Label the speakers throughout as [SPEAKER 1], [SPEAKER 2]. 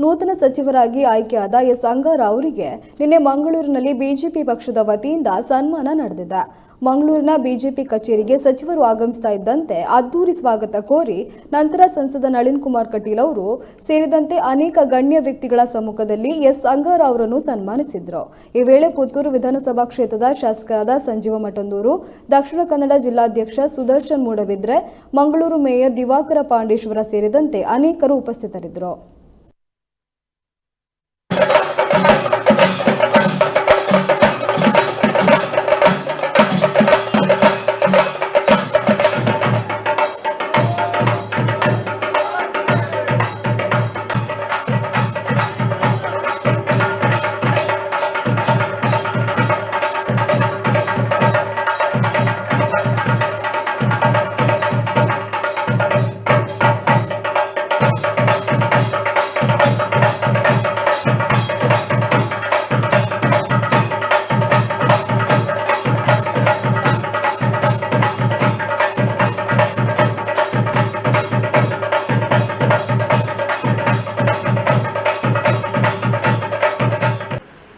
[SPEAKER 1] ನೂತನ ಸಚಿವರಾಗಿ ಆಯ್ಕೆಯಾದ ಎಸ್ ಅಂಗಾರಾವ್ ಅವರಿಗೆ ನಿನ್ನೆ ಮಂಗಳೂರಿನಲ್ಲಿ ಬಿಜೆಪಿ ಪಕ್ಷದ ವತಿಯಿಂದ ಸನ್ಮಾನ ನಡೆದಿದೆ. ಮಂಗಳೂರಿನ ಬಿಜೆಪಿ ಕಚೇರಿಗೆ ಸಚಿವರು ಆಗಮಿಸ್ತಾ ಇದ್ದಂತೆ ಅದ್ದೂರಿ ಸ್ವಾಗತ ಕೋರಿ ನಂತರ ಸಂಸದ ನಳಿನ್ ಕುಮಾರ್ ಕಟೀಲ್ ಅವರು ಸೇರಿದಂತೆ ಅನೇಕ ಗಣ್ಯ ವ್ಯಕ್ತಿಗಳ ಸಮ್ಮುಖದಲ್ಲಿ ಎಸ್ ಅಂಗಾರಾವ್ ಅವರನ್ನು ಸನ್ಮಾನಿಸಿದರು. ಈ ವೇಳೆ ಪುತ್ತೂರು ವಿಧಾನಸಭಾ ಕ್ಷೇತ್ರದ ಶಾಸಕರಾದ ಸಂಜೀವ ಮಠಂದೂರು, ದಕ್ಷಿಣ ಕನ್ನಡ ಜಿಲ್ಲಾಧ್ಯಕ್ಷ ಸುದರ್ಶನ್ ಮೂಡಬಿದ್ರೆ, ಮಂಗಳೂರು ಮೇಯರ್ ದಿವಾಕರ ಪಾಂಡೇಶ್ವರ ಸೇರಿದಂತೆ ಅನೇಕರು ಉಪಸ್ಥಿತರಿದ್ದರು.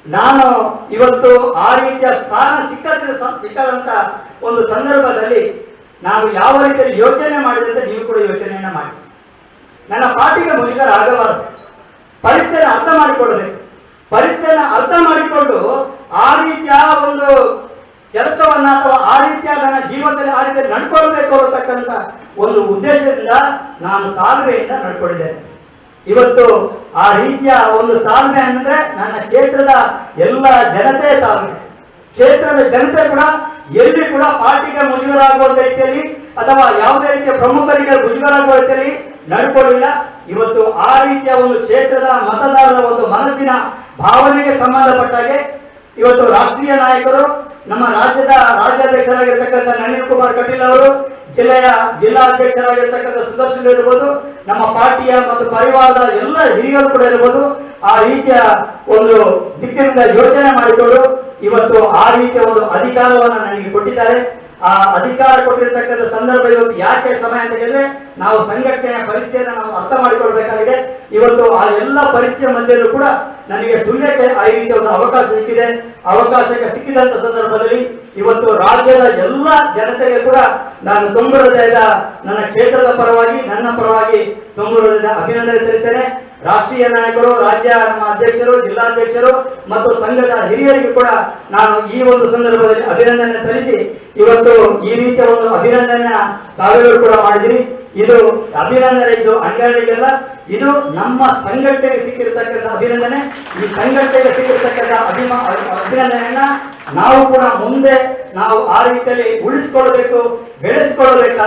[SPEAKER 2] ನಾನು ಇವತ್ತು ಆ ರೀತಿಯ ಸ್ಥಾನ ಸಿಕ್ಕದಂತ ಒಂದು ಸಂದರ್ಭದಲ್ಲಿ ನಾನು ಯಾವ ರೀತಿಯಲ್ಲಿ ಯೋಚನೆ ಮಾಡಿದಂತೆ ನೀವು ಕೂಡ ಯೋಚನೆಯನ್ನ ಮಾಡಿ. ನನ್ನ ಪಾರ್ಟಿಗೆ ಮುಜುಗರ ಆಗಬಾರದು. ಪರಿಸ್ಥಿತಿಯನ್ನು ಅರ್ಥ ಮಾಡಿಕೊಳ್ಳಬೇಕು. ಪರಿಸ್ಥಿತಿಯನ್ನು ಅರ್ಥ ಮಾಡಿಕೊಂಡು ಆ ರೀತಿಯ ಒಂದು ಕೆಲಸವನ್ನ ಅಥವಾ ಆ ರೀತಿಯ ನನ್ನ ಜೀವನದಲ್ಲಿ ಆ ರೀತಿಯಲ್ಲಿ ನಡ್ಕೊಳ್ಬೇಕು ಅನ್ನತಕ್ಕಂಥ ಒಂದು ಉದ್ದೇಶದಿಂದ ನಾನು ತಾಳ್ಮೆಯಿಂದ ನಡ್ಕೊಂಡಿದ್ದೇನೆ. ಇವತ್ತು ಆ ರೀತಿಯ ಒಂದು ತಾಳ್ಮೆ ಅಂದ್ರೆ ನನ್ನ ಕ್ಷೇತ್ರದ ಎಲ್ಲ ಜನತೆ ತಾಳ್ಮೆ. ಕ್ಷೇತ್ರದ ಜನತೆ ಕೂಡ ಎಲ್ಲಿ ಕೂಡ ಪಾರ್ಟಿಗೆ ಮುಜುಗರ ಆಗುವಂತ ರೀತಿಯಲ್ಲಿ ಅಥವಾ ಯಾವುದೇ ರೀತಿಯ ಪ್ರಮುಖರಿಗೆ ಮುಜುಗರ ಆಗುವ ರೀತಿಯಲ್ಲಿ ನಡ್ಕೊಳ್ಳಿಲ್ಲ. ಇವತ್ತು ಆ ರೀತಿಯ ಒಂದು ಕ್ಷೇತ್ರದ ಮತದಾರರ ಒಂದು ಮನಸ್ಸಿನ ಭಾವನೆಗೆ ಸಂಬಂಧಪಟ್ಟಾಗೆ ಇವತ್ತು ರಾಷ್ಟ್ರೀಯ ನಾಯಕರು, ನಮ್ಮ ರಾಜ್ಯದ ರಾಜ್ಯಾಧ್ಯಕ್ಷರಾಗಿರ್ತಕ್ಕಂಥ ನಳಿನ್ ಕುಮಾರ್ ಕಟೀಲ್ ಅವರು, ಜಿಲ್ಲಾಧ್ಯಕ್ಷರಾಗಿರ್ತಕ್ಕಂಥ ಸುದರ್ಶನ್ ಇರ್ಬೋದು, ನಮ್ಮ ಪಾರ್ಟಿಯ ಮತ್ತು ಪರಿವಾರದ ಎಲ್ಲ ಹಿರಿಯರು ಕೂಡ ಇರ್ಬೋದು, ಆ ರೀತಿಯ ಒಂದು ದಿಕ್ಕಿನಿಂದ ಯೋಚನೆ ಮಾಡಿಕೊಂಡು ಇವತ್ತು ಆ ರೀತಿಯ ಒಂದು ಅಧಿಕಾರವನ್ನು ನನಗೆ ಕೊಟ್ಟಿದ್ದಾರೆ. ಆ ಅಧಿಕಾರ ಕೊಟ್ಟಿರ್ತಕ್ಕಂಥ ಸಂದರ್ಭ ಇವತ್ತು ಯಾಕೆ ಸಮಯ ಅಂತ ಹೇಳಿದ್ರೆ ನಾವು ಸಂಘಟನೆಯ ಪರಿಸ್ಥಿತಿಯನ್ನು ನಾವು ಅರ್ಥ ಮಾಡಿಕೊಳ್ಬೇಕಾಗಿದೆ. ಇವತ್ತು ಆ ಎಲ್ಲ ಪರಿಸ್ಥಿತಿಯ ಮಧ್ಯೆಯೂ ಕೂಡ ನನಗೆ ಸುಳ್ಯಕ್ಕೆ ಆ ರೀತಿಯ ಒಂದು ಅವಕಾಶ ಸಿಕ್ಕಿದೆ. ಅವಕಾಶಕ್ಕೆ ಸಿಕ್ಕಿದಂತ ಸಂದರ್ಭದಲ್ಲಿ ಇವತ್ತು ರಾಜ್ಯದ ಎಲ್ಲ ಜನತೆಗೆ ಕೂಡ ನಾನು ತುಂಬ ಹೃದಯದ ನನ್ನ ಕ್ಷೇತ್ರದ ಪರವಾಗಿ ನನ್ನ ಪರವಾಗಿ ತುಂಬ ಹೃದಯದ ಅಭಿನಂದನೆ ಸಲ್ಲಿಸ್ತೇನೆ. ರಾಷ್ಟ್ರೀಯ ನಾಯಕರು, ರಾಜ್ಯ ನಮ್ಮ ಅಧ್ಯಕ್ಷರು, ಜಿಲ್ಲಾಧ್ಯಕ್ಷರು ಮತ್ತು ಸಂಘದ ಹಿರಿಯರಿಗೂ ಕೂಡ ನಾನು ಈ ಒಂದು ಸಂದರ್ಭದಲ್ಲಿ ಅಭಿನಂದನೆ ಸಲ್ಲಿಸಿ ಇವತ್ತು ಈ ರೀತಿಯ ಒಂದು ಅಭಿನಂದನೆ ತಾವೆಲ್ಲರೂ ಕೂಡ ಮಾಡಿದಿರಿ. ಇದು ಅಭಿನಂದನೆ, ಇದು ಅಂಗಡಿಗೆಲ್ಲ, ಇದು ನಮ್ಮ ಸಂಘಟನೆಗೆ ಸಿಕ್ಕಿರತಕ್ಕಂಥ ಅಭಿನಂದನೆ. ಈ ಸಂಘಟನೆಗೆ ಸಿಕ್ಕಿರತಕ್ಕಂಥ ಅಭಿನಂದನೆಯನ್ನ ನಾವು ಕೂಡ ಮುಂದೆ ನಾವು ಆ ರೀತಿಯಲ್ಲಿ ಉಳಿಸಿಕೊಳ್ಳಬೇಕು, ಬೆಳೆಸಿಕೊಳ್ಳಬೇಕಾದ